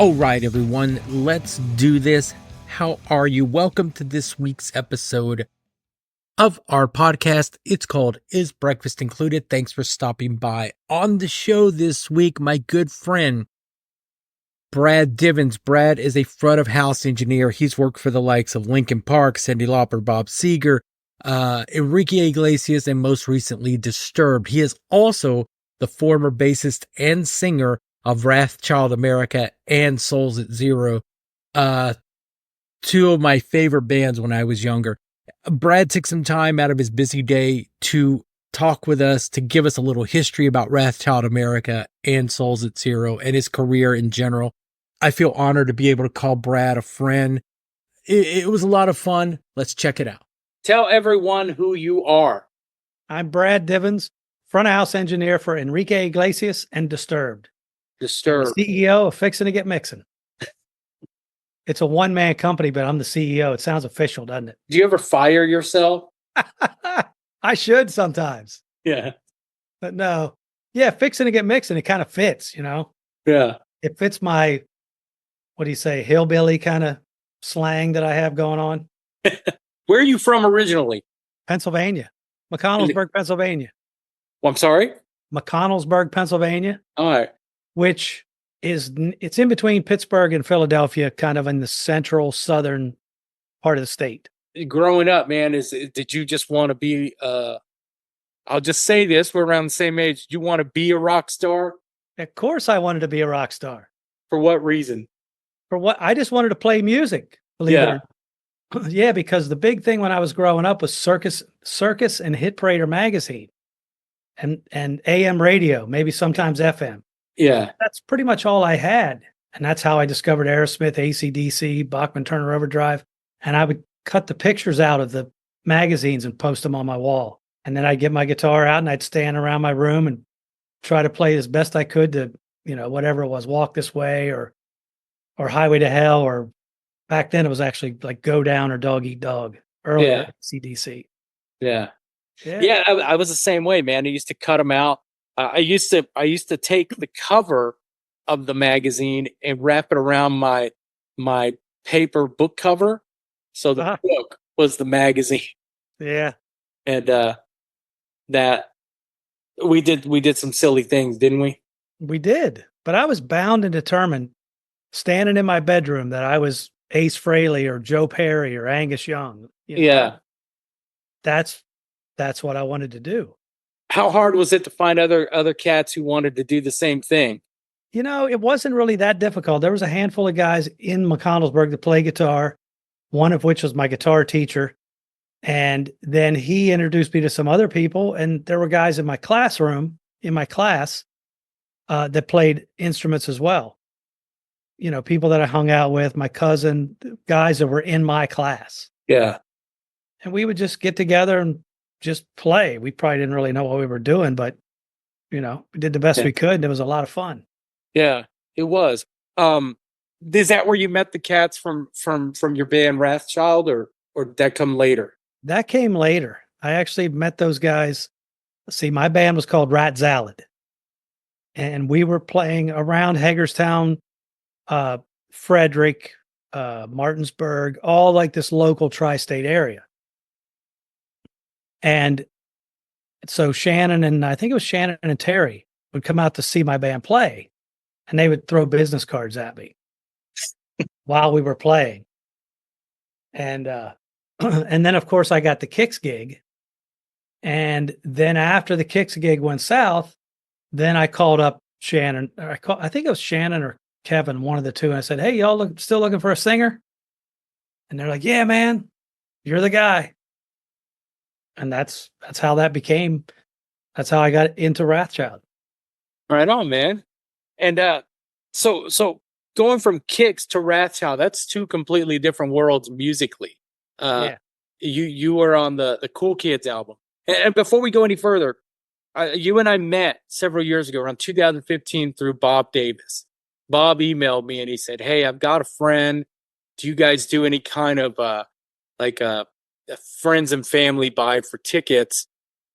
All right, everyone, let's do this. How are you? Welcome to this week's episode of our podcast. It's called Is Breakfast Included? Thanks for stopping by. On the show this week, my good friend, Brad Divens. Brad is a front of house engineer. He's worked for the likes of Linkin Park, Cyndi Lauper, Bob Seger, Enrique Iglesias, and most recently Disturbed. He is also the former bassist and singer of Wrathchild America and Souls at Zero, two of my favorite bands when I was younger. Brad took some time out of his busy day to talk with us, to give us a little history about Wrathchild America and Souls at Zero and his career in general. I feel honored to be able to call Brad a friend. It was a lot of fun. Let's check it out. Tell everyone who you are. I'm Brad Divens, front of house engineer for Enrique Iglesias and Disturbed. CEO of Fixing to Get Mixing. It's a one-man company, but I'm the CEO. It sounds official, doesn't it? Do you ever fire yourself? I should sometimes. Yeah. But no. Yeah, Fixing to Get Mixing, it kind of fits, you know? Yeah. It fits my, what do you say, hillbilly kind of slang that I have going on. Where are you from originally? Pennsylvania. McConnellsburg, Pennsylvania. Well, I'm sorry? McConnellsburg, Pennsylvania. All right. Which is, it's in between Pittsburgh and Philadelphia, kind of in the central southern part of the state. Growing up, man, did you just want to be, I'll just say this, we're around the same age. You want to be a rock star? Of course I wanted to be a rock star. For what reason? I just wanted to play music, believe it or not. Yeah, because the big thing when I was growing up was Circus and Hit Parader magazine and AM radio, maybe sometimes FM. Yeah. That's pretty much all I had. And that's how I discovered Aerosmith, AC/DC, Bachman Turner Overdrive. And I would cut the pictures out of the magazines and post them on my wall. And then I'd get my guitar out and I'd stand around my room and try to play as best I could to, you know, whatever it was, Walk This Way or Highway to Hell, or back then it was actually like Go Down or Dog Eat Dog, earlier CDC. Yeah. I was the same way, man. I used to cut them out. I used to take the cover of the magazine and wrap it around my paper book cover, so the book was the magazine. Yeah, and that we did some silly things, didn't we? We did, but I was bound and determined, standing in my bedroom, that I was Ace Frehley or Joe Perry or Angus Young. You know? Yeah, that's what I wanted to do. How hard was it to find other cats who wanted to do the same thing? You know, it wasn't really that difficult. There was a handful of guys in McConnellsburg that play guitar, one of which was my guitar teacher. And then he introduced me to some other people. And there were guys in my class that played instruments as well. You know, people that I hung out with, my cousin, guys that were in my class. Yeah. And we would just get together and just play. We probably didn't really know what we were doing, but you know, we did the best we could. And it was a lot of fun. Yeah, it was. Is that where you met the cats from your band Wrathchild, or did that come later? That came later. I actually met those guys. See, my band was called Wrathchild, and we were playing around Hagerstown, Frederick, Martinsburg, all like this local tri-state area. And so Shannon and Terry would come out to see my band play, and they would throw business cards at me while we were playing. And and then of course I got the Kicks gig. And then after the Kicks gig went south, then I called up Shannon. I think it was Shannon or Kevin, one of the two. And I said, "Hey, y'all still looking for a singer?" And they're like, "Yeah, man, you're the guy." And that's how that became. That's how I got into Wrathchild. Right on, man. And so going from Kicks to Wrathchild, that's two completely different worlds musically. You were on the Cool Kids album. And before we go any further, you and I met several years ago, around 2015, through Bob Davis. Bob emailed me and he said, "Hey, I've got a friend. Do you guys do any kind of a friends and family buy for tickets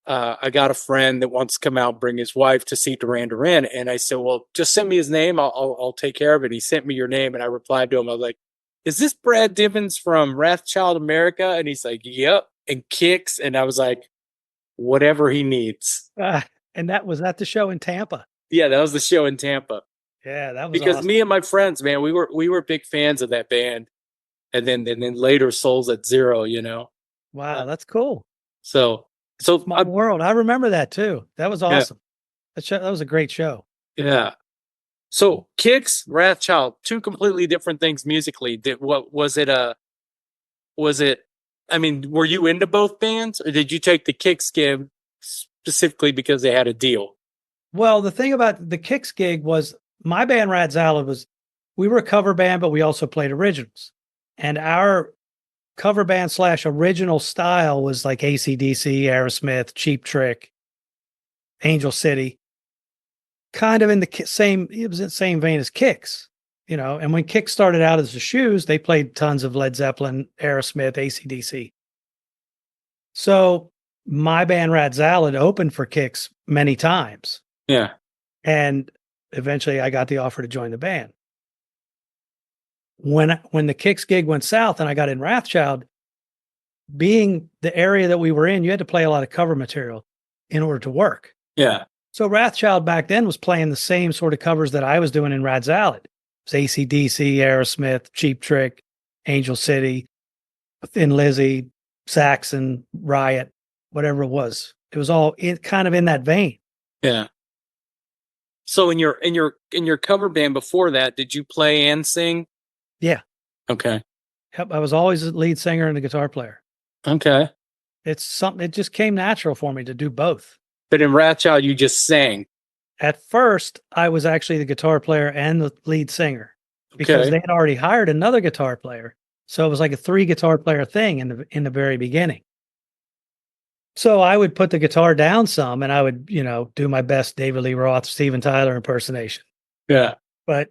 I got a friend that wants to come out and bring his wife to see Duran Duran. And I said, well, just send me his name. I'll take care of it. He sent me your name, and I replied to him. I was like, is this Brad Divens from Wrathchild America? And he's like, yep. And Kicks. And I was like, whatever he needs. And that was at the show in Tampa. Yeah, that was the show in Tampa. Yeah, that was because awesome. Me and my friends, man, we were big fans of that band. And then later Souls at Zero, you know. Wow, that's cool. So Small World. I remember that too. That was awesome. Yeah. That was a great show. Yeah. So Kicks, Wrathchild, two completely different things musically. Was it? I mean, were you into both bands, or did you take the Kicks gig specifically because they had a deal? Well, the thing about the Kicks gig was my band Wrathchild we were a cover band, but we also played originals, and our cover band / original style was like AC/DC, Aerosmith, Cheap Trick, Angel City, kind of in the same vein as Kicks, you know. And when Kicks started out as the Shoes, they played tons of Led Zeppelin, Aerosmith, AC/DC. So my band Wrathchild opened for Kicks many times. Yeah. And eventually I got the offer to join the band. When the Kicks gig went south and I got in Wrathchild, being the area that we were in, you had to play a lot of cover material in order to work. Yeah. So Wrathchild back then was playing the same sort of covers that I was doing in Wrathchild. It was AC/DC, Aerosmith, Cheap Trick, Angel City, Thin Lizzy, Saxon, Riot, whatever it was. It was all kind of in that vein. Yeah. So in your cover band before that, did you play and sing? Yeah. Okay. Yep, I was always the lead singer and the guitar player. Okay. It's something, it just came natural for me to do both. But in Wrathchild, you just sang. At first, I was actually the guitar player and the lead singer because they had already hired another guitar player. So it was like a 3 guitar player thing in the very beginning. So I would put the guitar down some and I would, you know, do my best David Lee Roth, Steven Tyler impersonation. Yeah. But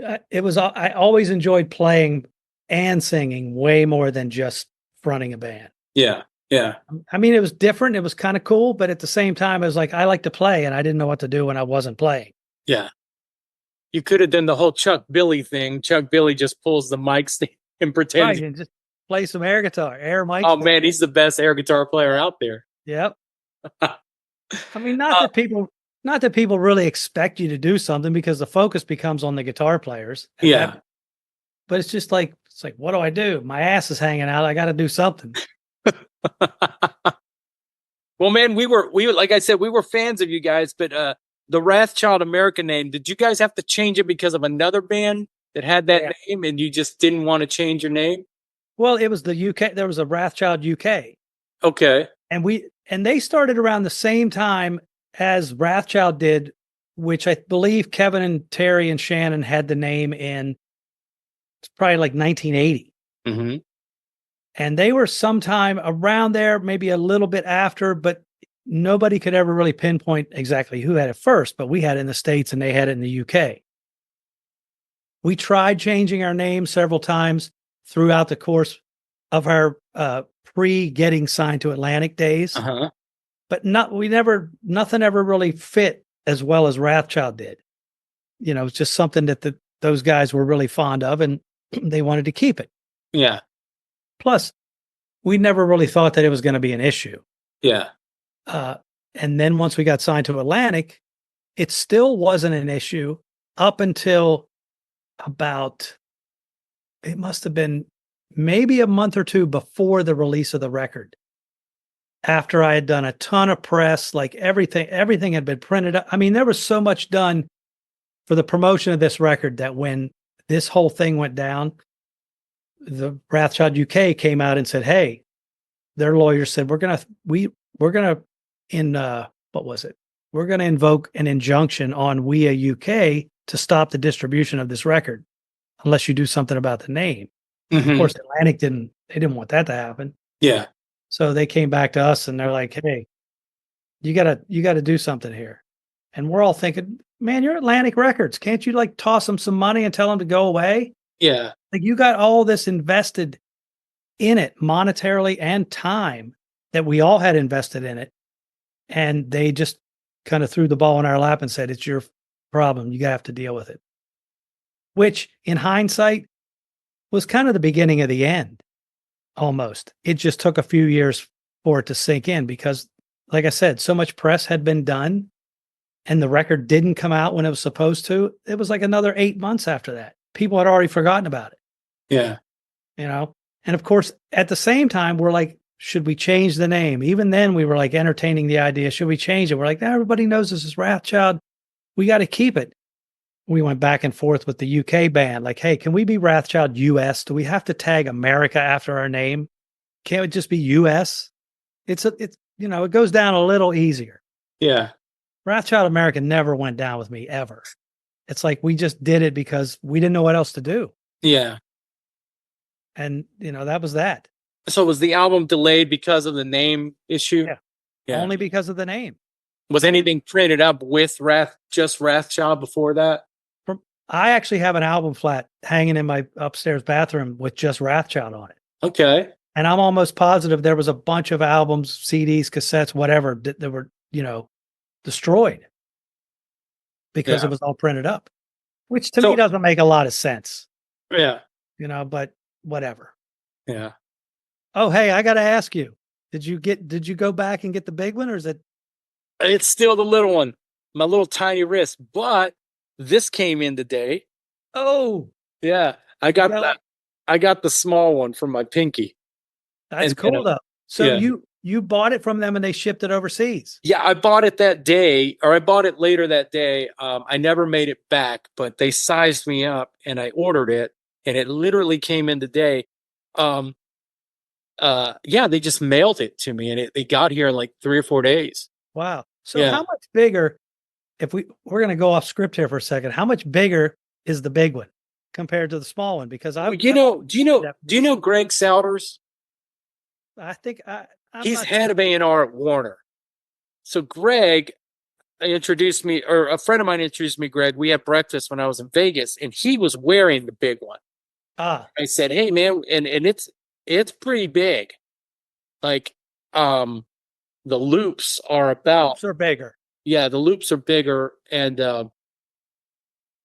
I always enjoyed playing and singing way more than just fronting a band. Yeah. Yeah. I mean, it was different. It was kind of cool, but at the same time, it was like, I like to play and I didn't know what to do when I wasn't playing. Yeah. You could have done the whole Chuck Billy thing. Chuck Billy just pulls the mic stand and pretends. Right, and just play some air guitar, air mic. Oh man, he's the best air guitar player out there. Yep. I mean, not that people really expect you to do something because the focus becomes on the guitar players. Yeah. But it's just like, what do I do? My ass is hanging out. I got to do something. Well, man, we were like I said, we were fans of you guys, but the Wrathchild America name, did you guys have to change it because of another band that had that name and you just didn't want to change your name? Well, it was the UK. There was a Wrathchild UK. Okay. And they started around the same time as Wrathchild did, which I believe Kevin and Terry and Shannon had the name in. It's probably like 1980. Mm-hmm. And they were sometime around there, maybe a little bit after, but nobody could ever really pinpoint exactly who had it first, but we had it in the States and they had it in the UK. We tried changing our name several times throughout the course of our pre-getting signed to Atlantic days, but nothing ever really fit as well as Wrathchild did. You know, it's just something that those guys were really fond of and they wanted to keep it. Yeah. Plus, we never really thought that it was going to be an issue. Yeah. And then once we got signed to Atlantic, it still wasn't an issue up until it must have been maybe a month or two before the release of the record. After I had done a ton of press, like everything had been printed up. I mean, there was so much done for the promotion of this record that when this whole thing went down, the Wrathchild UK came out and said, "Hey," their lawyer said, "We're gonna invoke an injunction on WEA UK to stop the distribution of this record unless you do something about the name." Mm-hmm. Of course, Atlantic didn't want that to happen. Yeah. So they came back to us and they're like, "Hey, you gotta do something here." And we're all thinking, "Man, you're Atlantic Records. Can't you like toss them some money and tell them to go away?" Yeah. Like you got all this invested in it monetarily and time. that we all had invested in it. And they just kind of threw the ball in our lap and said, it's your problem. You have to deal with it. Which in hindsight was kind of the beginning of the end. Almost. It just took a few years for it to sink in because, like I said, so much press had been done and the record didn't come out when it was supposed to. It was like another 8 months after that. People had already forgotten about it. Yeah. You know? And of course, at the same time, we're like, should we change the name? Even then, we were like entertaining the idea. Should we change it? We're like, everybody knows this is Wrathchild. We got to keep it. We went back and forth with the UK band. Like, hey, can we be Wrathchild US? Do we have to tag America after our name? Can't it just be US? It's you know, it goes down a little easier. Yeah. Wrathchild America never went down with me ever. It's like we just did it because we didn't know what else to do. Yeah. And, you know, that was that. So was the album delayed because of the name issue? Yeah. Only because of the name. Was anything printed up with just Wrathchild before that? I actually have an album flat hanging in my upstairs bathroom with just Wrathchild on it. Okay. And I'm almost positive there was a bunch of albums, CDs, cassettes, whatever that were, you know, destroyed because it was all printed up, which to me doesn't make a lot of sense. Yeah. You know, but whatever. Yeah. Oh, hey, I got to ask you, did you go back and get the big one or is it? It's still the little one, my little tiny wrist, but this came in today. Oh, yeah. I got the small one from my pinky. That's cool though. So you bought it from them and they shipped it overseas. Yeah, I bought it that day, or I bought it later that day. I never made it back, but they sized me up and I ordered it and it literally came in today. They just mailed it to me and it got here in like 3 or 4 days. Wow. So how much bigger, if we're going to go off script here for a second, how much bigger is the big one compared to the small one? Because do you know Greg Souders? I think he's head of A&R at Warner. So Greg introduced me, or a friend of mine introduced me, Greg. We had breakfast when I was in Vegas and he was wearing the big one. I said, hey man, and it's pretty big. Like, the loops are bigger. Yeah, the loops are bigger. And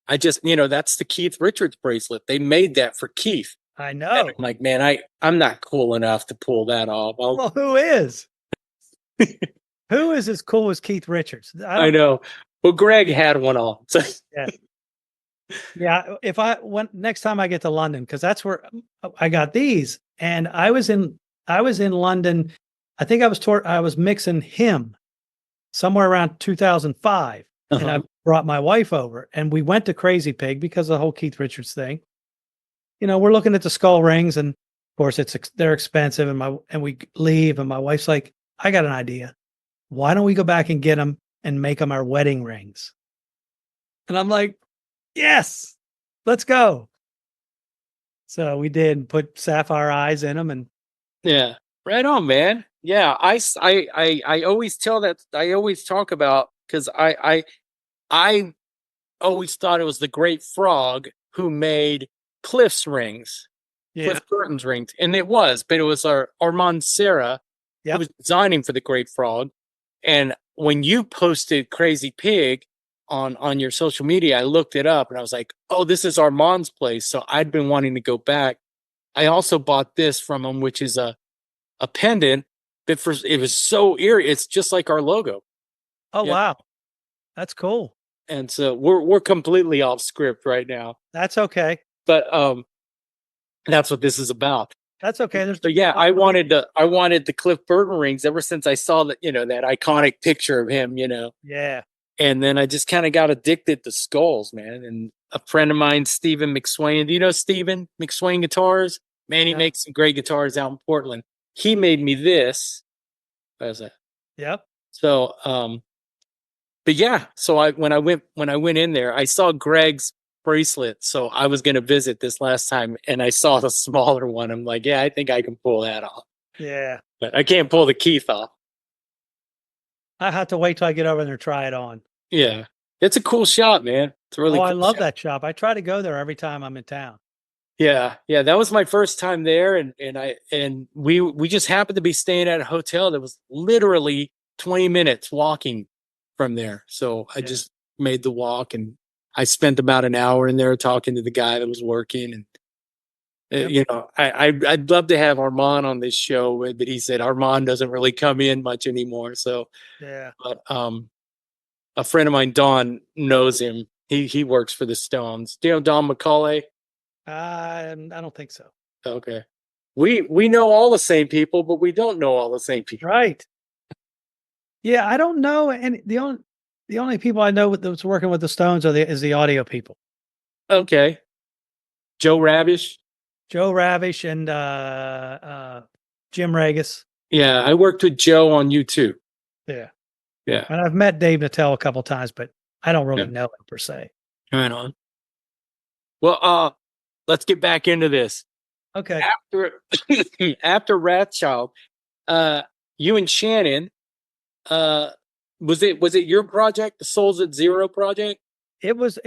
I just, that's the Keith Richards bracelet. They made that for Keith. I know. And I'm like, man, I'm not cool enough to pull that off. Well, who is? Who is as cool as Keith Richards? I know. Well, Greg had one on. So. Yeah. If next time I get to London, because that's where I got these, and I was in London. I think I was mixing him somewhere around 2005, and I brought my wife over, and we went to Crazy Pig because of the whole Keith Richards thing. You know, we're looking at the skull rings, and of course they're expensive, and we leave, and my wife's like, I got an idea. Why don't we go back and get them and make them our wedding rings? And I'm like, yes, let's go. So we did and put sapphire eyes in them, and yeah, right on, man. Yeah, I always talk about, because I always thought it was the Great Frog who made Cliff's rings, Cliff Burton's rings, and it was Armand Serra who was designing for the Great Frog. And when you posted Crazy Pig on your social media, I looked it up and I was like, oh, this is Armand's place. So I'd been wanting to go back. I also bought this from him, which is a pendant. It was so eerie. It's just like our logo. Oh, wow. That's cool. And so we're completely off script right now. That's okay. But that's what this is about. That's okay. So I wanted the Cliff Burton rings ever since I saw that, that iconic picture of him, Yeah. And then I just kind of got addicted to skulls, man. And a friend of mine, Stephen McSwain, do you know Stephen McSwain Guitars? Man, he makes some great guitars out in Portland. He made me this. What was that? Yep. So, but yeah, so when I went in there, I saw Greg's bracelet. So I was going to visit this last time and I saw the smaller one. I'm like, yeah, I think I can pull that off. Yeah. But I can't pull the Keith off. I have to wait till I get over there and try it on. Yeah. It's a cool shop, man. It's really cool. I love that shop. I try to go there every time I'm in town. Yeah, yeah, that was my first time there, and we just happened to be staying at a hotel that was literally 20 minutes walking from there. So I just made the walk, and I spent about an hour in there talking to the guy that was working. And I'd love to have Armand on this show, but he said Armand doesn't really come in much anymore. So but a friend of mine, Don, knows him. He works for the Stones. Do you know Don McCauley? I don't think so. Okay. We know all the same people, but we don't know all the same people. Right. Yeah, I don't know. And the only people I know that's working with the Stones is the audio people. Okay. Joe Ravish. Joe Ravish and Jim Regas. Yeah, I worked with Joe on YouTube. Yeah. Yeah. And I've met Dave Nattell a couple times, but I don't really know him per se. Right on. Well, let's get back into this. Okay. After Wrathchild, you and Shannon, was it your project, the Souls at Zero project? It was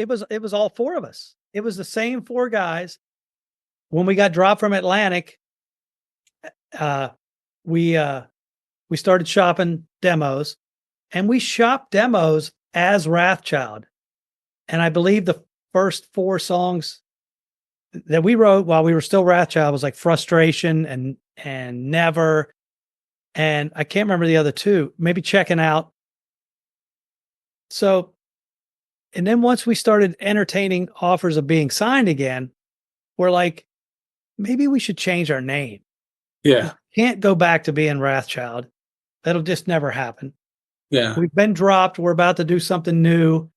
all four of us. It was the same four guys. When we got dropped from Atlantic, we started shopping demos, and we shopped demos as Wrathchild. And I believe the first four songs that we wrote while we were still Wrathchild was like Frustration and Never. And I can't remember the other two, maybe Checking Out. So, and then once we started entertaining offers of being signed again, we're like, maybe we should change our name. Yeah. We can't go back to being Wrathchild. That'll just never happen. Yeah. We've been dropped. We're about to do something new.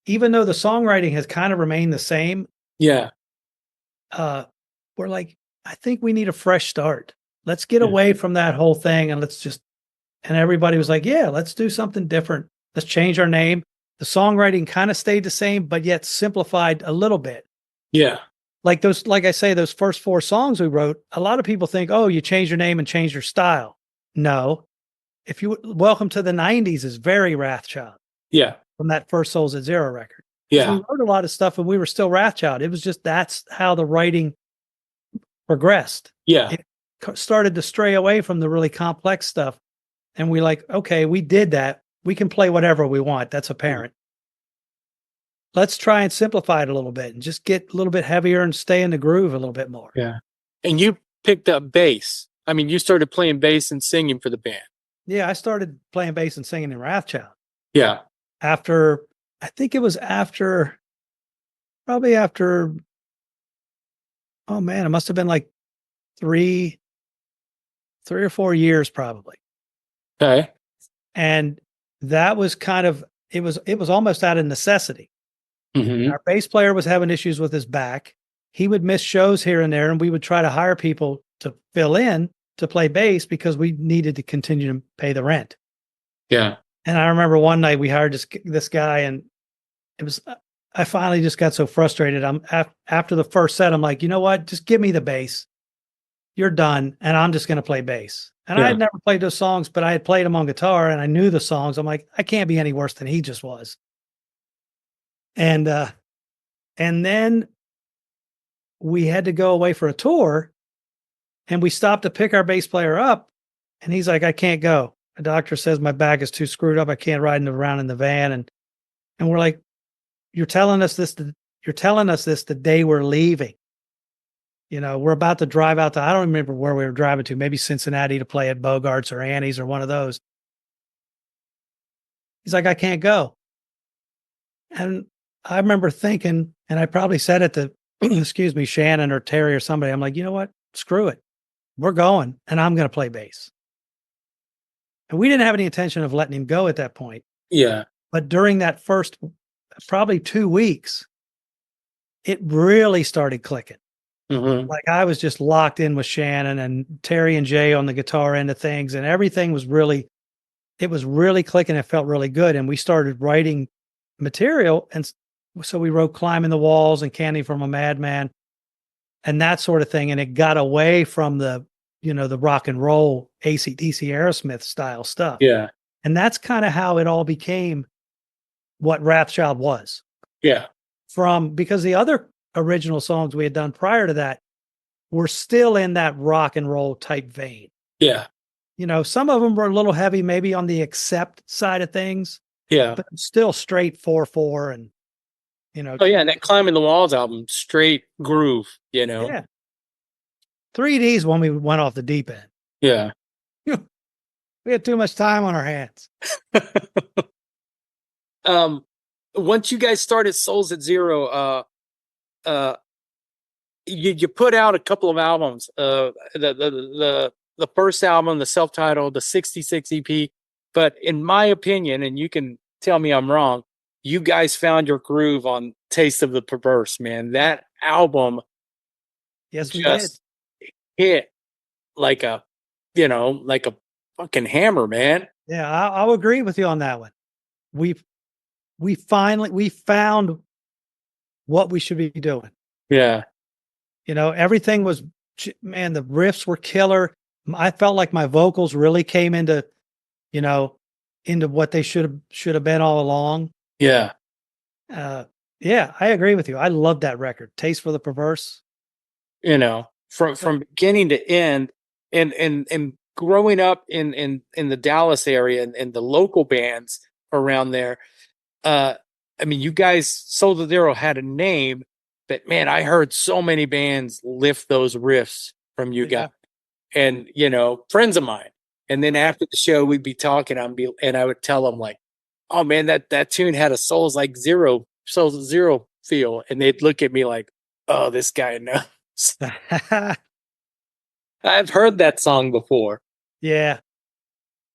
Even though the songwriting has kind of remained the same. Yeah. We're like, I think we need a fresh start. Let's get away from that whole thing and and everybody was like, yeah, let's do something different. Let's change our name. The songwriting kind of stayed the same, but yet simplified a little bit. Yeah. Like I say, those first four songs we wrote, a lot of people think, oh, you change your name and change your style. No. Welcome to the 90s is very Wrathchild. Yeah. From that first Souls at Zero record. Yeah. So we wrote a lot of stuff and we were still Wrathchild. It was just, that's how the writing progressed. Yeah. It started to stray away from the really complex stuff. And we like, okay, we did that. We can play whatever we want. That's apparent. Let's try and simplify it a little bit and just get a little bit heavier and stay in the groove a little bit more. Yeah. And you picked up bass. I mean, you started playing bass and singing for the band. Yeah, I started playing bass and singing in Wrathchild. Yeah. I think it was probably after, oh man, it must have been like three or 4 years probably. Okay. And that was kind of, it was almost out of necessity. Mm-hmm. Our bass player was having issues with his back. He would miss shows here and there, and we would try to hire people to fill in to play bass because we needed to continue to pay the rent. Yeah. And I remember one night we hired this guy, and I finally just got so frustrated. After the first set, I'm like, you know what? Just give me the bass. You're done. And I'm just going to play bass. And I had never played those songs, but I had played them on guitar and I knew the songs. I'm like, I can't be any worse than he just was. And then we had to go away for a tour, and we stopped to pick our bass player up, and he's like, I can't go. The doctor says my back is too screwed up. I can't ride around in the van. And we're like, you're telling us this the day we're leaving. You know, we're about to drive out to, I don't remember where we were driving to, maybe Cincinnati to play at Bogart's or Annie's or one of those. He's like, I can't go. And I remember thinking, and I probably said it to, excuse me, Shannon or Terry or somebody, I'm like, you know what? Screw it. We're going, and I'm going to play bass. And we didn't have any intention of letting him go at that point. Yeah. But during that first probably 2 weeks, it really started clicking. Mm-hmm. Like I was just locked in with Shannon and Terry and Jay on the guitar end of things, and everything was really clicking. It felt really good. And we started writing material. And so we wrote Climbing the Walls and Candy from a Madman and that sort of thing. And it got away from the rock and roll AC/DC Aerosmith style stuff. Yeah. And that's kind of how it all became what Wrathchild was. Yeah. Because the other original songs we had done prior to that were still in that rock and roll type vein. Yeah. You know, some of them were a little heavy, maybe on the accept side of things. Yeah. But still straight 4/4 and, you know. Oh yeah, and that Climbing the Walls album, straight groove, you know. Yeah. 3D's when we went off the deep end. Yeah. We had too much time on our hands. Once you guys started Souls at Zero, you put out a couple of albums. The first album, the self-titled, the 66 EP. But in my opinion, and you can tell me I'm wrong, you guys found your groove on Taste of the Perverse, man. That album, yes, we did. Hit like a, like a fucking hammer, man. Yeah, I'll agree with you on that one. We found what we should be doing. Yeah. You know, everything was, man, the riffs were killer. I felt like my vocals really came into, into what they should have been all along. Yeah. Yeah, I agree with you. I love that record. Taste for the Perverse. From beginning to end, and growing up in the Dallas area and the local bands around there. I mean, you guys, Souls at Zero had a name, but man, I heard so many bands lift those riffs from you guys, and friends of mine. And then after the show, we'd be talking, and I would tell them like, "Oh man, that tune had a Souls at Zero feel," and they'd look at me like, "Oh, this guy knows." I've heard that song before. Yeah.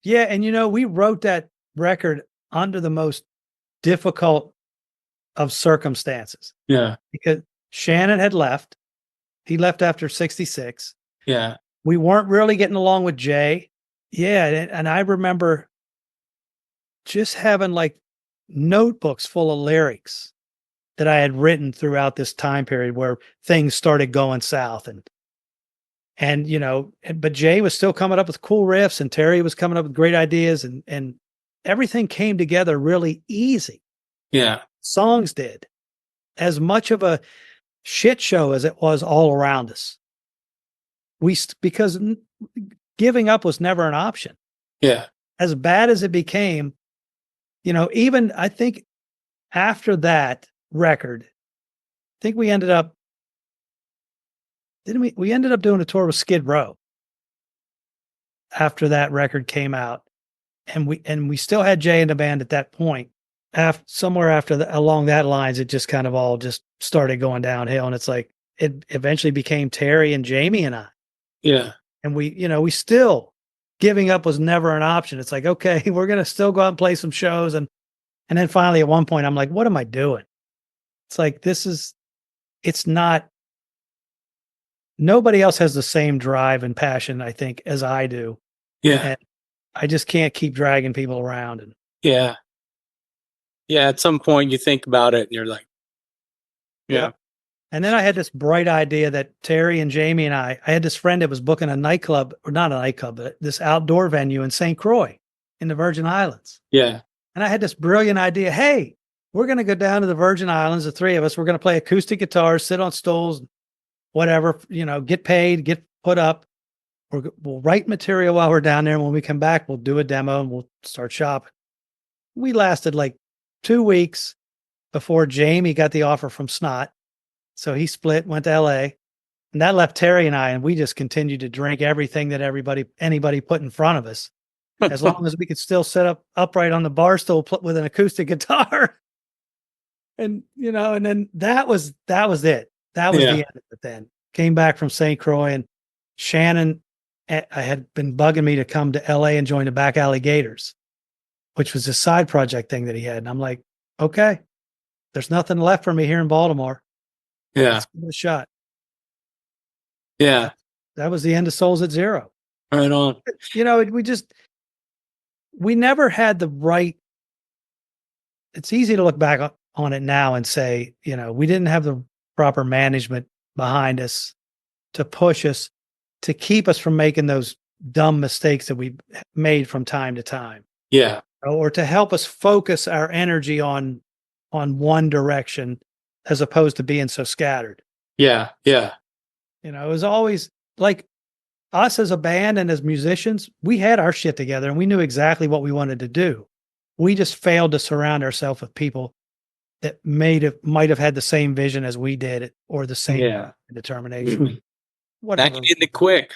Yeah. And we wrote that record under the most difficult of circumstances. Yeah. Because Shannon had left. He left after 66. Yeah. We weren't really getting along with Jay. Yeah. And I remember just having like notebooks full of lyrics that I had written throughout this time period where things started going south. But Jay was still coming up with cool riffs, and Terry was coming up with great ideas, and everything came together really easy. Yeah. Songs did. As much of a shit show as it was all around us. Because giving up was never an option. Yeah. As bad as it became, even I think after that record, I think we ended up, didn't we? We ended up doing a tour with Skid Row after that record came out, and we still had Jay in the band at that point. Somewhere along that lines, it just kind of all just started going downhill, and it's like it eventually became Terry and Jamie and I. Yeah, and we still, giving up was never an option. It's like, okay, we're gonna still go out and play some shows, and then finally at one point I'm like, what am I doing? It's like it's not. Nobody else has the same drive and passion, I think, as I do. Yeah. And I just can't keep dragging people around. And yeah. At some point you think about it and you're like, yeah. And then I had this bright idea that Terry and Jamie and I had this friend that was booking a nightclub, or not a nightclub, but this outdoor venue in St. Croix in the Virgin Islands. Yeah. And I had this brilliant idea. Hey, we're going to go down to the Virgin Islands, the three of us. We're going to play acoustic guitars, sit on stools, whatever, get paid, get put up. We'll write material while we're down there. And when we come back, we'll do a demo and we'll start shopping. We lasted like 2 weeks before Jamie got the offer from Snot. So he split, went to LA, and that left Terry and I, and we just continued to drink everything that anybody put in front of us, as long as we could still sit upright on the bar stool with an acoustic guitar. And, and then that was it. That was the end of it then. Came back from St. Croix, and Shannon had been bugging me to come to LA and join the Back Alley Gators, which was a side project thing that he had. And I'm like, okay, there's nothing left for me here in Baltimore. Yeah. Let's give it a shot. Yeah. That was the end of Souls at Zero. Right on. We never had the right. It's easy to look back on it now and say, we didn't have the proper management behind us to push us, to keep us from making those dumb mistakes that we made from time to time. Yeah. Or to help us focus our energy on one direction as opposed to being so scattered. Yeah. Yeah. You know, it was always like us as a band and as musicians, we had our shit together and we knew exactly what we wanted to do. We just failed to surround ourselves with people that might have had the same vision as we did or the same determination. Mm-hmm. Whatever. That can end it quick.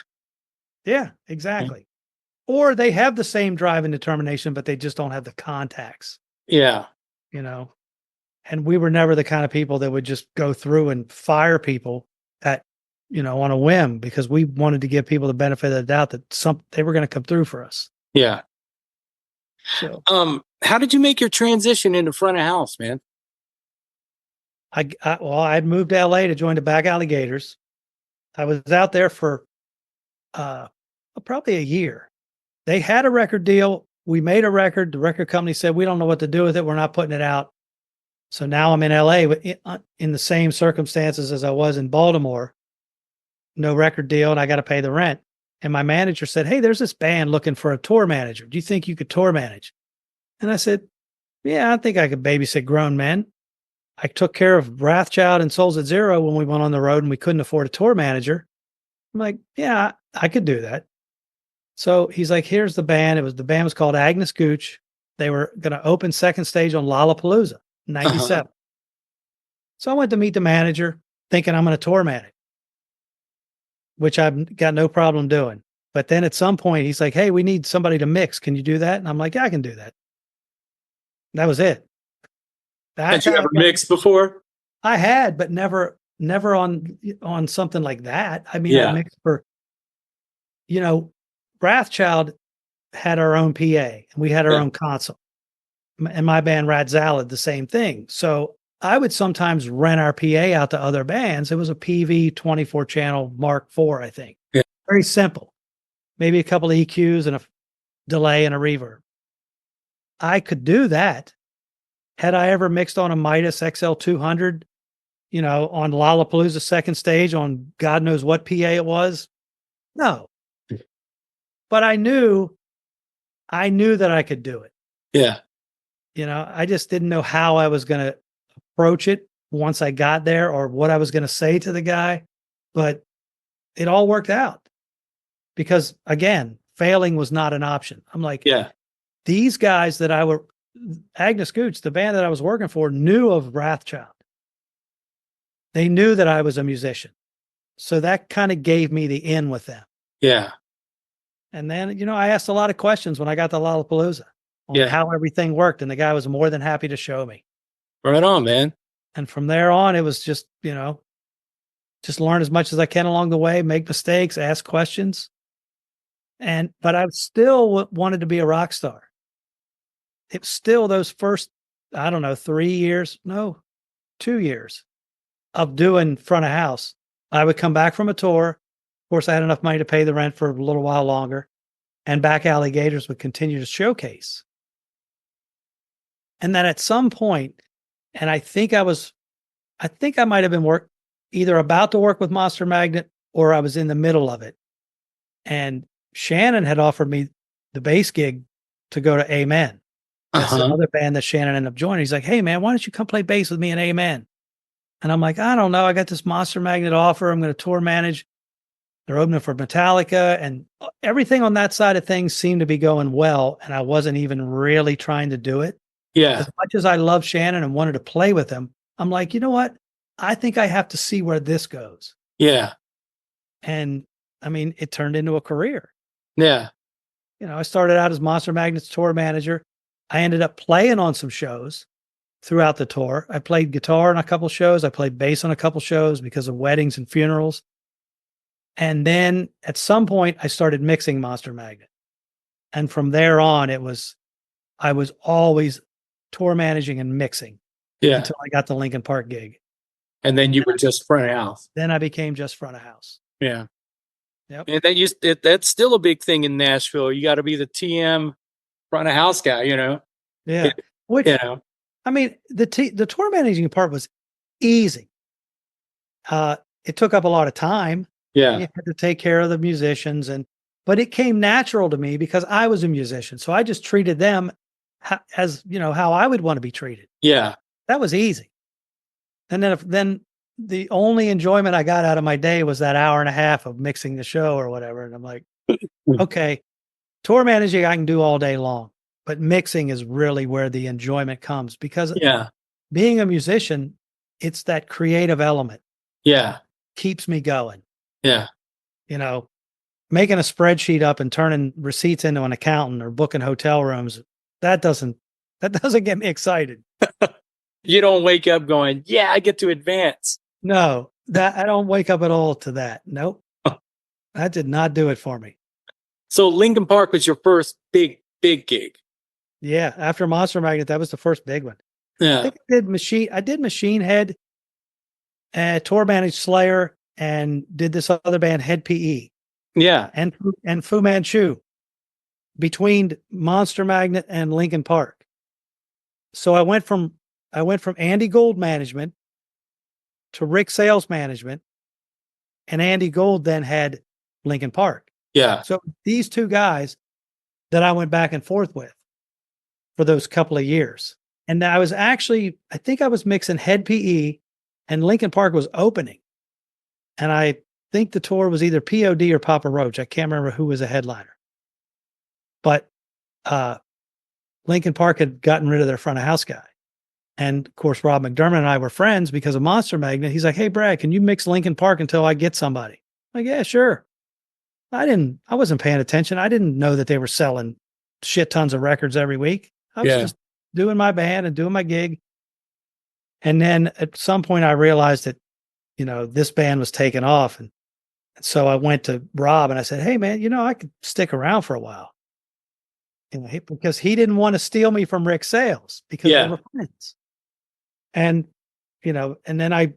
Yeah, exactly. Or they have the same drive and determination, but they just don't have the contacts. Yeah. You know, and we were never the kind of people that would just go through and fire people at, you know, on a whim, because we wanted to give people the benefit of the doubt that they were going to come through for us. Yeah. So, how did you make your transition into front of house, man? I had moved to LA to join the Back Alligators. I was out there for probably a year. They had a record deal. We made a record. The record company said, we don't know what to do with it. We're not putting it out. So now I'm in LA in the same circumstances as I was in Baltimore. No record deal, and I got to pay the rent. And my manager said, hey, there's this band looking for a tour manager. Do you think you could tour manage? And I said, yeah, I think I could babysit grown men. I took care of Wrathchild and Souls at Zero when we went on the road and we couldn't afford a tour manager. I'm like, yeah, I could do that. So he's like, here's the band. The band was called Agnes, Gooch. They were going to open second stage on Lollapalooza, 97. So I went to meet the manager thinking I'm going to tour manage, which I've got no problem doing. But then at some point he's like, hey, we need somebody to mix. Can you do that? And I'm like, yeah, I can do that. That was it. Had you ever mixed before? I had, but never on something like that. I mean, I mixed for, you know, Wrathchild had our own PA and we had our own console. And my band Wrathchild, the same thing. So I would sometimes rent our PA out to other bands. It was a PV 24 channel Mark IV, I think. Yeah. Very simple. Maybe a couple of EQs and a delay and a reverb. I could do that. Had I ever mixed on a Midas XL200, you know, on Lollapalooza second stage on God knows what PA it was? No. But I knew that I could do it. Yeah. You know, I just didn't know how I was going to approach it once I got there or what I was going to say to the guy, but it all worked out because again, failing was not an option. I'm like, these guys that Agnes Gooch, the band that I was working for, knew of Wrathchild. They knew that I was a musician. So that kind of gave me the in with them. Yeah. And then, you know, I asked a lot of questions when I got to Lollapalooza on how everything worked. And the guy was more than happy to show me. Right on, man. And from there on, it was just, you know, just learn as much as I can along the way, make mistakes, ask questions. But I still wanted to be a rock star. It was still those first, I don't know, 2 years of doing front of house. I would come back from a tour. Of course, I had enough money to pay the rent for a little while longer. And Back Alligators would continue to showcase. And then at some point, and I think I might have been either about to work with Monster Magnet or I was in the middle of it. And Shannon had offered me the bass gig to go to Amen. That's the other band that Shannon ended up joining. He's like, hey, man, why don't you come play bass with me in Amen? And I'm like, I don't know. I got this Monster Magnet offer. I'm going to tour manage. They're opening for Metallica. And everything on that side of things seemed to be going well. And I wasn't even really trying to do it. Yeah. As much as I love Shannon and wanted to play with him, I'm like, you know what? I think I have to see where this goes. Yeah. And I mean, it turned into a career. Yeah. You know, I started out as Monster Magnet's tour manager. I ended up playing on some shows throughout the tour. I played guitar on a couple shows. I played bass on a couple shows because of weddings and funerals. And then at some point I started mixing Monster Magnet. And from there on, I was always tour managing and mixing until I got the Lincoln Park gig. And then you were just front of house. Then I became just front of house. Yeah. Yep. And that's still a big thing in Nashville. You got to be the TM front of house guy, you know? Yeah. Which, you know, I mean, the tour managing part was easy. It took up a lot of time. Yeah. You had to take care of the musicians but it came natural to me because I was a musician. So I just treated them as, you know, how I would want to be treated. Yeah. That was easy. And then the only enjoyment I got out of my day was that hour and a half of mixing the show or whatever. And I'm like, okay, tour managing I can do all day long, but mixing is really where the enjoyment comes, because being a musician, it's that creative element. Yeah. Keeps me going. Yeah. You know, making a spreadsheet up and turning receipts into an accountant or booking hotel rooms, that doesn't get me excited. You don't wake up going, yeah, I get to advance. No, that I don't wake up at all to that. Nope. That did not do it for me. So Linkin Park was your first big gig. Yeah. After Monster Magnet, that was the first big one. Yeah. I think I did Machine Head, tour managed Slayer, and did this other band, Head PE. Yeah. And Fu Manchu between Monster Magnet and Linkin Park. So I went from Andy Gold management to Rick Sales management, and Andy Gold then had Linkin Park. Yeah. So these two guys that I went back and forth with for those couple of years. And I think I was mixing Head PE and Linkin Park was opening. And I think the tour was either POD or Papa Roach. I can't remember who was a headliner. But Linkin Park had gotten rid of their front of house guy. And of course, Rob McDermott and I were friends because of Monster Magnet. He's like, hey, Brad, can you mix Linkin Park until I get somebody? I'm like, yeah, sure. I wasn't paying attention. I didn't know that they were selling shit tons of records every week. I was just doing my band and doing my gig. And then at some point I realized that, this band was taking off. And so I went to Rob and I said, hey man, I could stick around for a while. Because he didn't want to steal me from Rick Sales because they were friends. And, and then I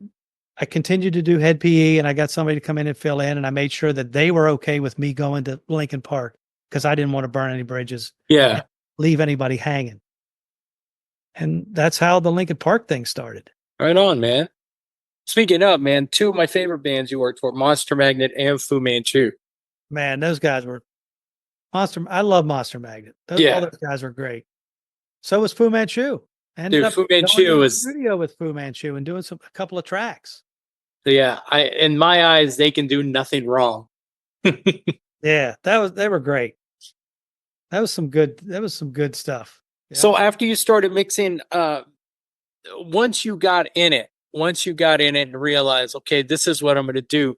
continued to do Head PE, and I got somebody to come in and fill in, and I made sure that they were okay with me going to Linkin Park because I didn't want to burn any bridges. Yeah. Leave anybody hanging. And that's how the Linkin Park thing started. Right on, man. Speaking of, man, two of my favorite bands you worked for, Monster Magnet and Fu Manchu. Man, those guys were I love Monster Magnet. All those guys were great. So was Fu Manchu. Dude, Fu Manchu was studio with Fu Manchu and doing a couple of tracks. Yeah, in my eyes, they can do nothing wrong. Yeah, they were great. That was some good stuff. Yeah. So after you started mixing, once you got in it and realized, okay, this is what I'm going to do.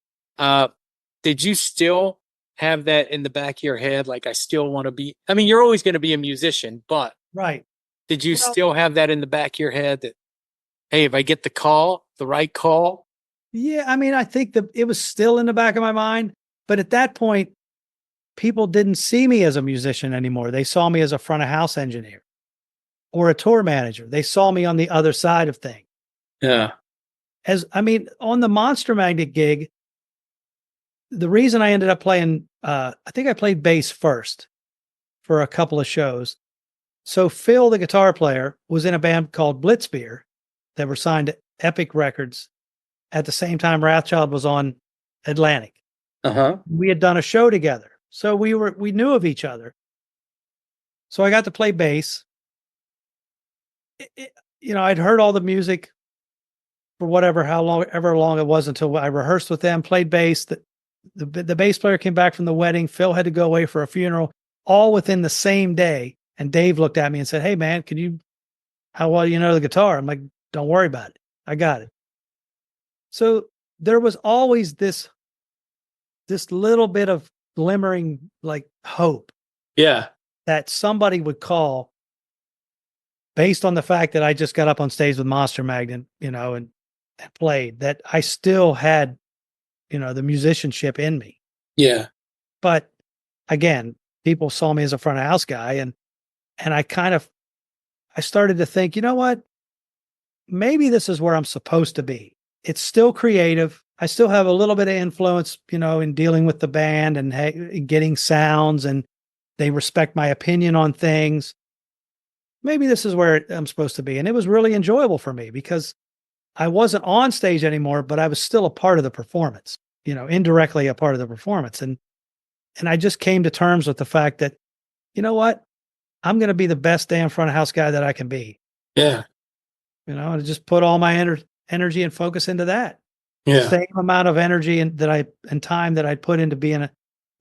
Did you still have that in the back of your head? Like, I still want to be, you're always going to be a musician, but right. Did you still have that in the back of your head that, hey, if I get the right call? Yeah. I think it was still in the back of my mind, but at that point, people didn't see me as a musician anymore. They saw me as a front of house engineer or a tour manager. They saw me on the other side of things. Yeah. On the Monster Magnet gig, the reason I ended up playing, I think I played bass first for a couple of shows. So Phil, the guitar player, was in a band called Blitzbeer that were signed to Epic Records at the same time Wrathchild was on Atlantic. Uh-huh. We had done a show together. So we knew of each other. So I got to play bass. I'd heard all the music for however long it was until I rehearsed with them, played bass. The bass player came back from the wedding. Phil had to go away for a funeral, all within the same day. And Dave looked at me and said, hey man, how well you know the guitar? I'm like, don't worry about it. I got it. So there was always this little bit of glimmering like hope. Yeah. That somebody would call based on the fact that I just got up on stage with Monster Magnet, and played, that I still had, the musicianship in me. Yeah. But again, people saw me as a front of house guy, and I started to think, you know what? Maybe this is where I'm supposed to be. It's still creative. I still have a little bit of influence, in dealing with the band and getting sounds, and they respect my opinion on things. Maybe this is where I'm supposed to be. And it was really enjoyable for me because I wasn't on stage anymore, but I was still a part of the performance, indirectly a part of the performance. And I just came to terms with the fact that, you know what? I'm going to be the best damn front of house guy that I can be. Yeah. I just put all my energy and focus into that. Yeah. Same amount of energy and time that I put into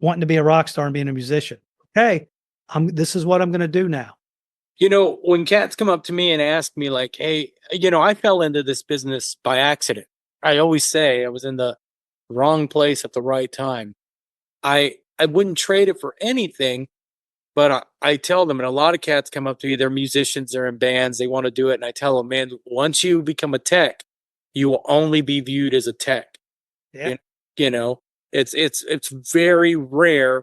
wanting to be a rock star and being a musician. Okay, this is what I'm going to do now. When cats come up to me and ask me like, hey, I fell into this business by accident. I always say I was in the wrong place at the right time. I wouldn't trade it for anything, but I tell them, and a lot of cats come up to me, they're musicians, they're in bands, they want to do it. And I tell them, man, once you become a tech, you will only be viewed as a tech. Yeah. It's very rare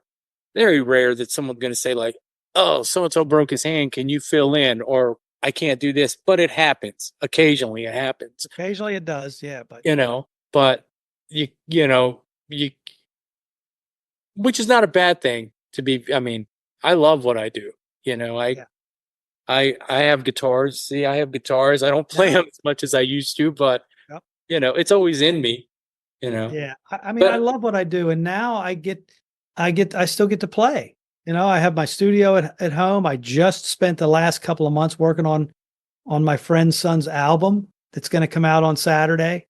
that someone's going to say like, oh, so-and-so broke his hand. Can you fill in? Or I can't do this, but it happens. Occasionally it happens. Occasionally it does. Yeah. But, but you which is not a bad thing to be. I mean, I love what I do. I have guitars. See, I have guitars. I don't play them as much as I used to, but it's always in me, Yeah. I love what I do. And now I still get to play. I have my studio at home. I just spent the last couple of months working on my friend's son's album that's going to come out on Saturday.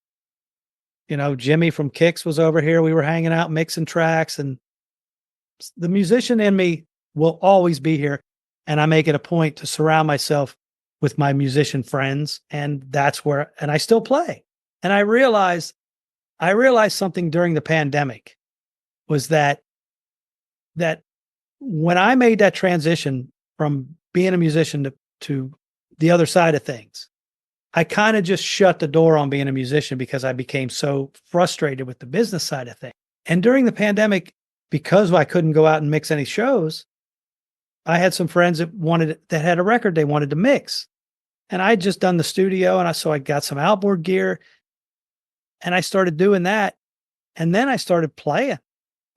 Jimmy from Kicks was over here. We were hanging out, mixing tracks, and the musician in me will always be here. And I make it a point to surround myself with my musician friends. And and I still play. And I realized something during the pandemic was that when I made that transition from being a musician to the other side of things, I kind of just shut the door on being a musician because I became so frustrated with the business side of things. And during the pandemic, because I couldn't go out and mix any shows, I had some friends that had a record they wanted to mix. And I'd just done the studio, and so I got some outboard gear, and I started doing that. And then I started playing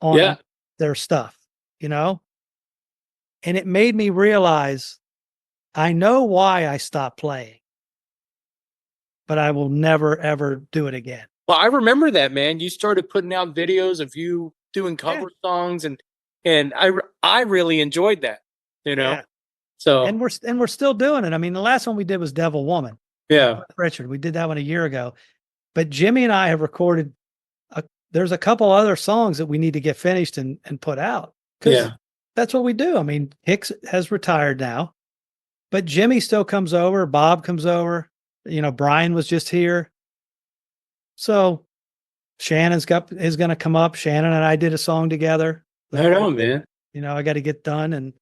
on their stuff, and it made me realize I know why I stopped playing, but I will never, ever do it again. Well, I remember that, man. You started putting out videos of you doing cover songs, and I really enjoyed that, Yeah. So and we're still doing it. I mean, the last one we did was Devil Woman. Yeah. Richard, we did that one a year ago. But Jimmy and I have recorded there's a couple other songs that we need to get finished and put out. Because that's what we do. I mean, Hicks has retired now, but Jimmy still comes over. Bob comes over. Brian was just here. So Shannon's is going to come up. Shannon and I did a song together. Right on, man. I got to get done. And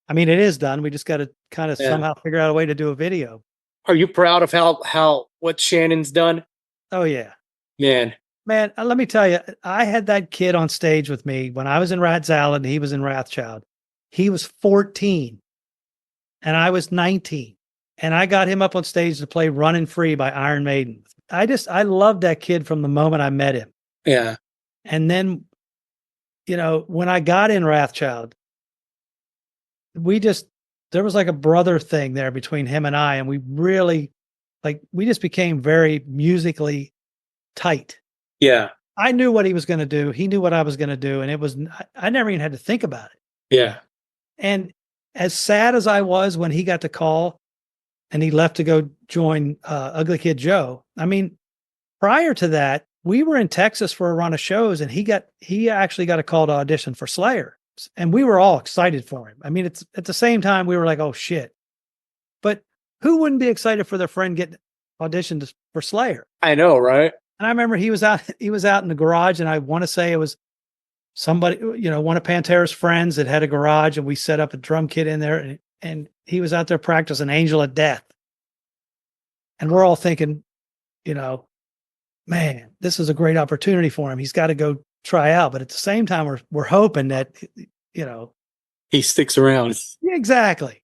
I mean, it is done. We just got to kind of somehow figure out a way to do a video. Are you proud of how what Shannon's done? Oh, yeah. Man, let me tell you, I had that kid on stage with me when I was in Wrathchild and he was in Wrathchild. He was 14 and I was 19. And I got him up on stage to play Running Free by Iron Maiden. I loved that kid from the moment I met him. Yeah. And then, when I got in Wrathchild, there was like a brother thing there between him and I. And we really, we just became very musically tight. Yeah. I knew what he was going to do. He knew what I was going to do. And I never even had to think about it. Yeah. And as sad as I was when he got the call and he left to go join Ugly Kid Joe, I mean, prior to that, we were in Texas for a run of shows and he actually got a call to audition for Slayer. And we were all excited for him. I mean, it's at the same time we were like, oh shit. But who wouldn't be excited for their friend getting auditioned for Slayer? I know, right? And I remember he was out in the garage, and I want to say it was somebody, one of Pantera's friends that had a garage, and we set up a drum kit in there, and he was out there practicing Angel of Death. And we're all thinking, man, this is a great opportunity for him. He's got to go try out. But at the same time, we're hoping that, he sticks around. Yeah, exactly.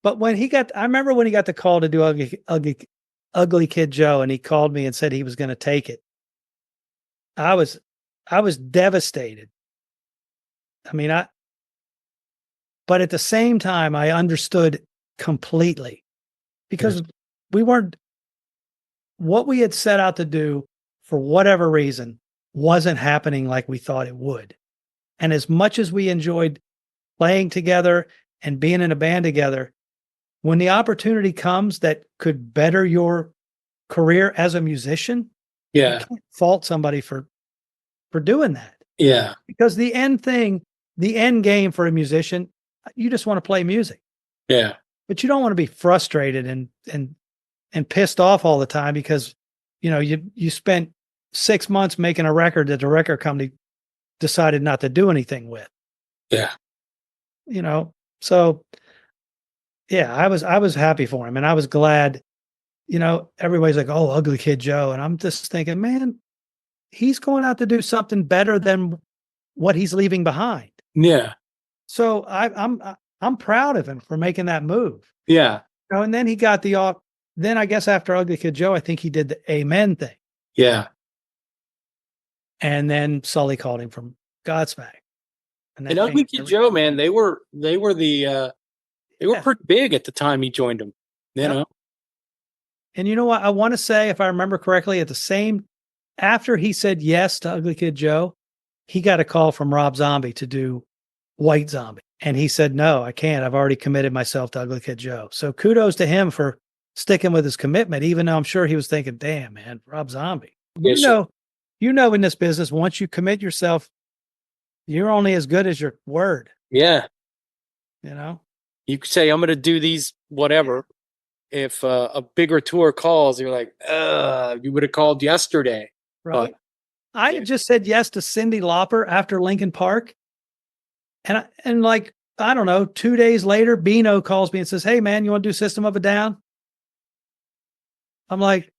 But I remember when he got the call to do Ugly Kid Joe, and he called me and said he was going to take it. I was devastated. I mean, but at the same time, I understood completely because what we had set out to do for whatever reason wasn't happening like we thought it would. And as much as we enjoyed playing together and being in a band together, when the opportunity comes that could better your career as a musician, Yeah. you can't fault somebody for doing that. Yeah. Because the end game for a musician, you just want to play music. Yeah. But you don't want to be frustrated and pissed off all the time because, you spent 6 months making a record that the record company decided not to do anything with. Yeah. So yeah, I was happy for him and I was glad, everybody's like, "Oh, Ugly Kid Joe." And I'm just thinking, man, he's going out to do something better than what he's leaving behind. Yeah. So I'm proud of him for making that move. Yeah. And then he got then I guess after Ugly Kid Joe, I think he did the Amen thing. Yeah. And then Sully called him from Godsmack. And Ugly Kid Joe, man, they were pretty big at the time he joined them, you know? And you know what? I want to say, if I remember correctly, after he said yes to Ugly Kid Joe, he got a call from Rob Zombie to do White Zombie. And he said, "No, I can't. I've already committed myself to Ugly Kid Joe." So kudos to him for sticking with his commitment, even though I'm sure he was thinking, "Damn, man, Rob Zombie." Yes, in this business, once you commit yourself, you're only as good as your word. Yeah. You could say, "I'm going to do these, whatever." If a bigger tour calls, you're like, you would have called yesterday. Right. I had just said yes to Cyndi Lauper after Linkin Park. And like, I don't know, 2 days later, Beano calls me and says, "Hey man, you want to do System of a Down?" I'm like,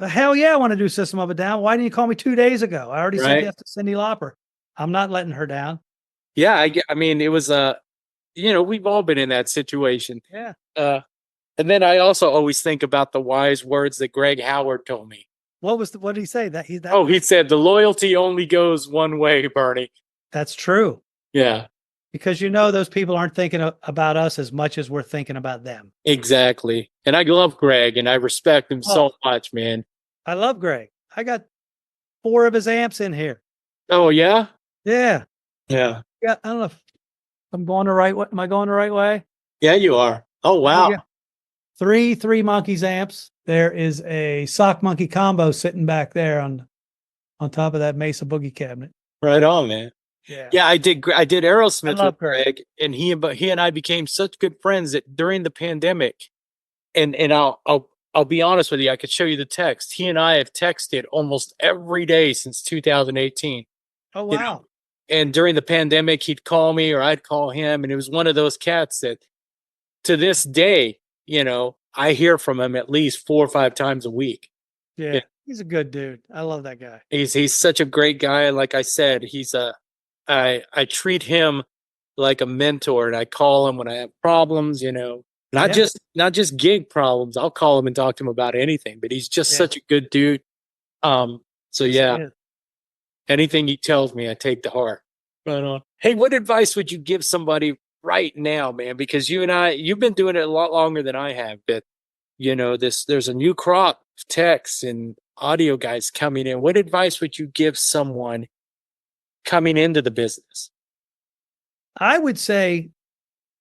"Hell yeah, I want to do System of a Down. Why didn't you call me 2 days ago? I already said yes to Cyndi Lauper." I'm not letting her down. Yeah. I mean, it was, we've all been in that situation. Yeah. And then I also always think about the wise words that Greg Howard told me. What did he say? He said, "The loyalty only goes one way, Bernie." That's true. Yeah. Because those people aren't thinking about us as much as we're thinking about them. Exactly. And I love Greg and I respect him so much, man. I love Greg. I got 4 of his amps in here. Oh, yeah? Yeah. Yeah. Yeah. I don't know if I'm going the right way. Am I going the right way? Yeah, you are. Oh, wow. Yeah. 3 Monkeys amps. There is a Sock Monkey combo sitting back there on top of that Mesa Boogie cabinet. Right on, man. Yeah, I did Aerosmith with Greg, and he and I became such good friends that during the pandemic, and I'll be honest with you, I could show you the text. He and I have texted almost every day since 2018. Oh wow. And during the pandemic, he'd call me or I'd call him, and it was one of those cats that to this day, I hear from him at least 4 or 5 times a week. Yeah. He's a good dude. I love that guy. He's such a great guy. Like I said, I treat him like a mentor, and I call him when I have problems, not just gig problems. I'll call him and talk to him about anything, but he's just such a good dude. So yeah, anything he tells me, I take to heart. Right on. Hey, what advice would you give somebody right now, man? Because you've been doing it a lot longer than I have, but there's a new crop of techs and audio guys coming in. What advice would you give someone coming into the business? I would say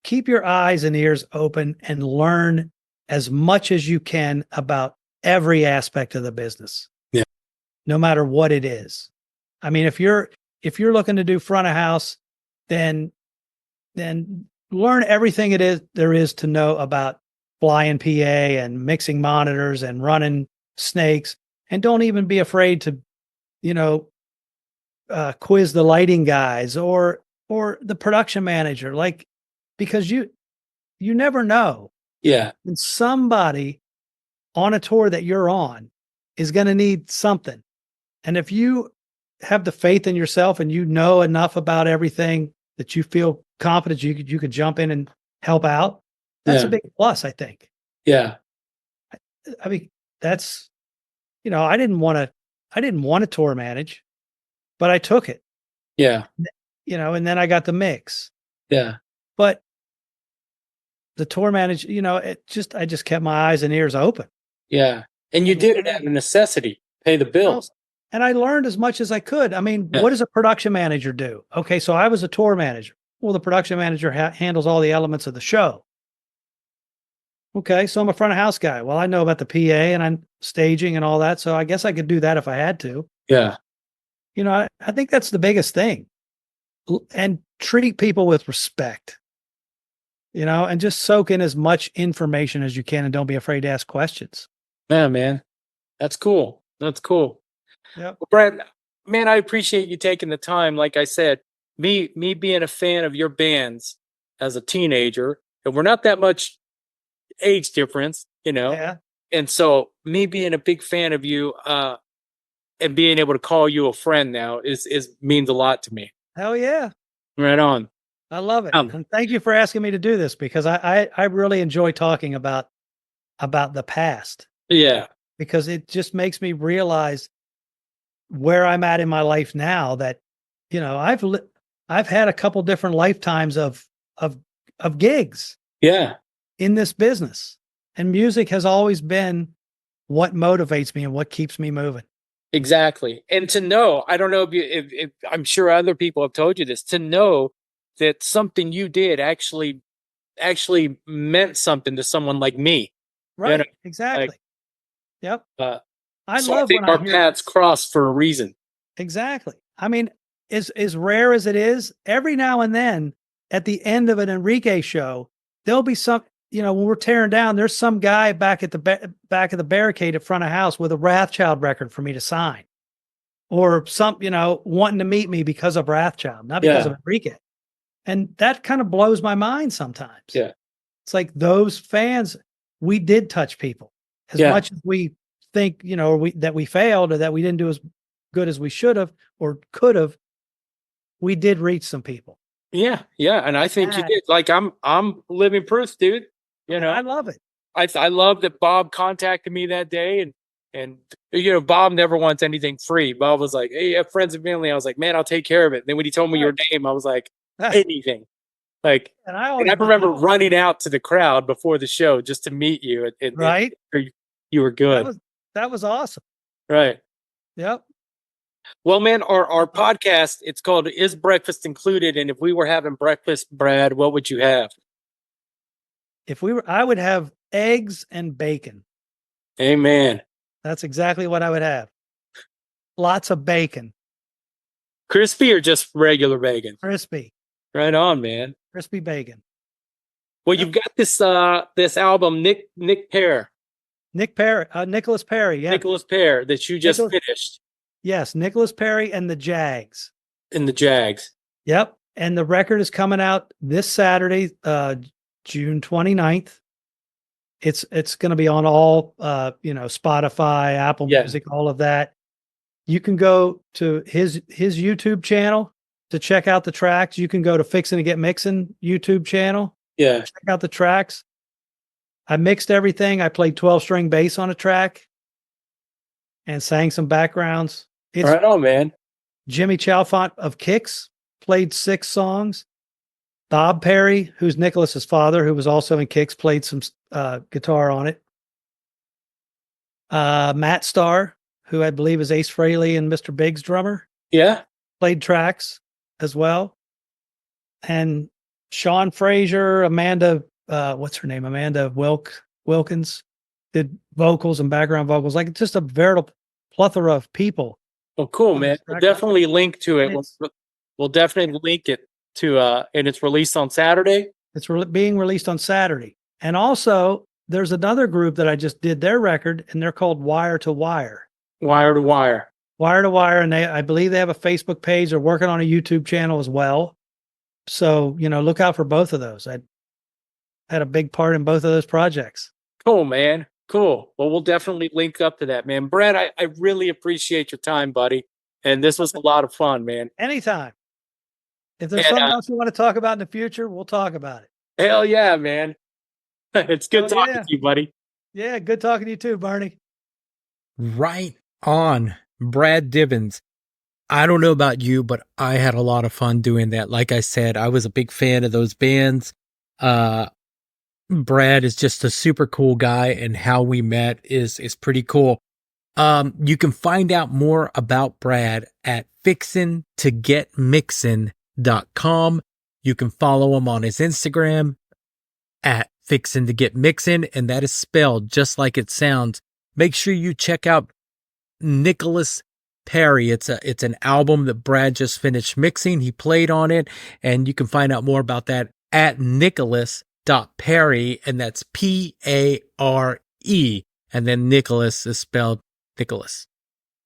keep your eyes and ears open and learn as much as you can about every aspect of the business. Yeah. No matter what it is. I mean, if you're looking to do front of house, then learn everything there is to know about flying PA and mixing monitors and running snakes. And don't even be afraid to, quiz the lighting guys or the production manager, because you never know. Yeah. And somebody on a tour that you're on is going to need something. And if you have the faith in yourself and enough about everything that you feel confident you could jump in and help out, that's a big plus, I think. Yeah. I mean, that's, I didn't want to tour manage, but I took it. Yeah. And then I got the mix. Yeah. But the tour manage, I just kept my eyes and ears open. Yeah. And you did it out of necessity, pay the bills. And I learned as much as I could. I mean, what does a production manager do? Okay, so I was a tour manager. Well, the production manager handles all the elements of the show. Okay, so I'm a front of house guy. Well, I know about the PA and I'm staging and all that, so I guess I could do that if I had to. Yeah. I think that's the biggest thing. And treat people with respect. And just soak in as much information as you can and don't be afraid to ask questions. Yeah, man. That's cool. That's cool. Yep. Well, Brad, man, I appreciate you taking the time. Like I said, me being a fan of your bands as a teenager, and we're not that much age difference, Yeah. And so me being a big fan of you, and being able to call you a friend now is means a lot to me. Hell yeah. Right on. I love it. And thank you for asking me to do this because I really enjoy talking about the past. Yeah. Because it just makes me realize where I'm at in my life now that, I've had a couple different lifetimes of gigs. Yeah. In this business, and music has always been what motivates me and what keeps me moving. Exactly. And to know, I don't know if I'm sure other people have told you this, to know that something you did actually meant something to someone like me. Right. Exactly. Yep. I love when our paths cross for a reason. Exactly. I mean, as rare as it is, every now and then at the end of an Enrique show, there'll be some, when we're tearing down, there's some guy back at the back of the barricade at front of house with a Wrathchild record for me to sign, or some, wanting to meet me because of Wrathchild, not because of Enrique. And that kind of blows my mind sometimes. Yeah. It's like those fans, we did touch people as much as we think, that we failed or that we didn't do as good as we should have or could have. We did reach some people. Yeah. Yeah. And I think you did. Like I'm living proof, dude. I love it. I love that Bob contacted me that day and Bob never wants anything free. Bob was like, hey, you have friends and family. I was like, man, I'll take care of it. And then when he told me your name, I was like, anything. Like, and I remember running out to the crowd before the show just to meet you. Right. You were good. That was awesome. Right. Yep. Well, man, our podcast, it's called Is Breakfast Included? And if we were having breakfast, Brad, what would you have? I would have eggs and bacon. Amen. That's exactly what I would have. Lots of bacon. Crispy or just regular bacon? Crispy. Right on, man. Crispy bacon. Well, you've got this album, Nicholas Perry. Yeah. Nicholas Perry that you just finished. Yes, Nicholas Perry and the Jags. And the Jags. Yep. And the record is coming out this Saturday, June 29th. It's going to be on all, Spotify, Apple Music, all of that. You can go to his YouTube channel to check out the tracks. You can go to Fixin' to Get Mixin' YouTube channel. Yeah. Check out the tracks. I mixed everything. I played 12-string bass on a track and sang some backgrounds. Right on, man. Jimmy Chalfant of Kicks played 6 songs. Bob Perry, who's Nicholas's father, who was also in Kicks, played some guitar on it. Matt Starr, who I believe is Ace Frehley and Mr. Big's drummer. Yeah. Played tracks as well. And Sean Frazier, Amanda, what's her name? Amanda Wilkins did vocals and background vocals. Like, just a veritable plethora of people. Oh, cool, man. We'll definitely link to it. We'll definitely link it to, and it's released on Saturday. It's being released on Saturday. And also, there's another group that I just did their record, and they're called Wire to Wire. Wire to Wire. Wire to Wire, and I believe they have a Facebook page. They're working on a YouTube channel as well. So, look out for both of those. I had a big part in both of those projects. Cool, man. Cool. Well, we'll definitely link up to that, man. Brad, I really appreciate your time, buddy. And this was a lot of fun, man. Anytime. If there's something else you want to talk about in the future, we'll talk about it. Hell yeah, man. It's good talking to you, buddy. Yeah, good talking to you too, Barney. Right on. Brad Divens. I don't know about you, but I had a lot of fun doing that. Like I said, I was a big fan of those bands. Brad is just a super cool guy, and how we met is pretty cool. You can find out more about Brad at fixintogetmixin.com. You can follow him on his Instagram at fixing to get mixing, and that is spelled just like it sounds. Make sure you check out Nicholas Perry. It's an album that Brad just finished mixing. He played on it, and you can find out more about that at nicholas.perry, and that's Pare, and then Nicholas is spelled Nicholas.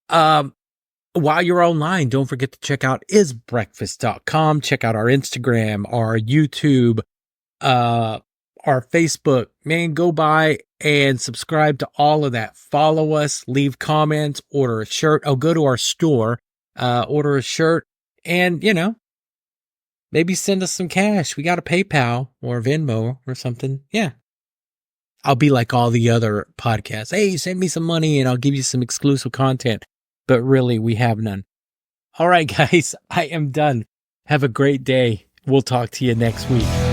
While you're online, don't forget to check out isbreakfast.com. Check out our Instagram, our YouTube, our Facebook. Man, go by and subscribe to all of that. Follow us, leave comments, order a shirt. Oh, go to our store, order a shirt, and, maybe send us some cash. We got a PayPal or Venmo or something. Yeah. I'll be like all the other podcasts. Hey, send me some money and I'll give you some exclusive content. But really, we have none. All right, guys, I am done. Have a great day. We'll talk to you next week.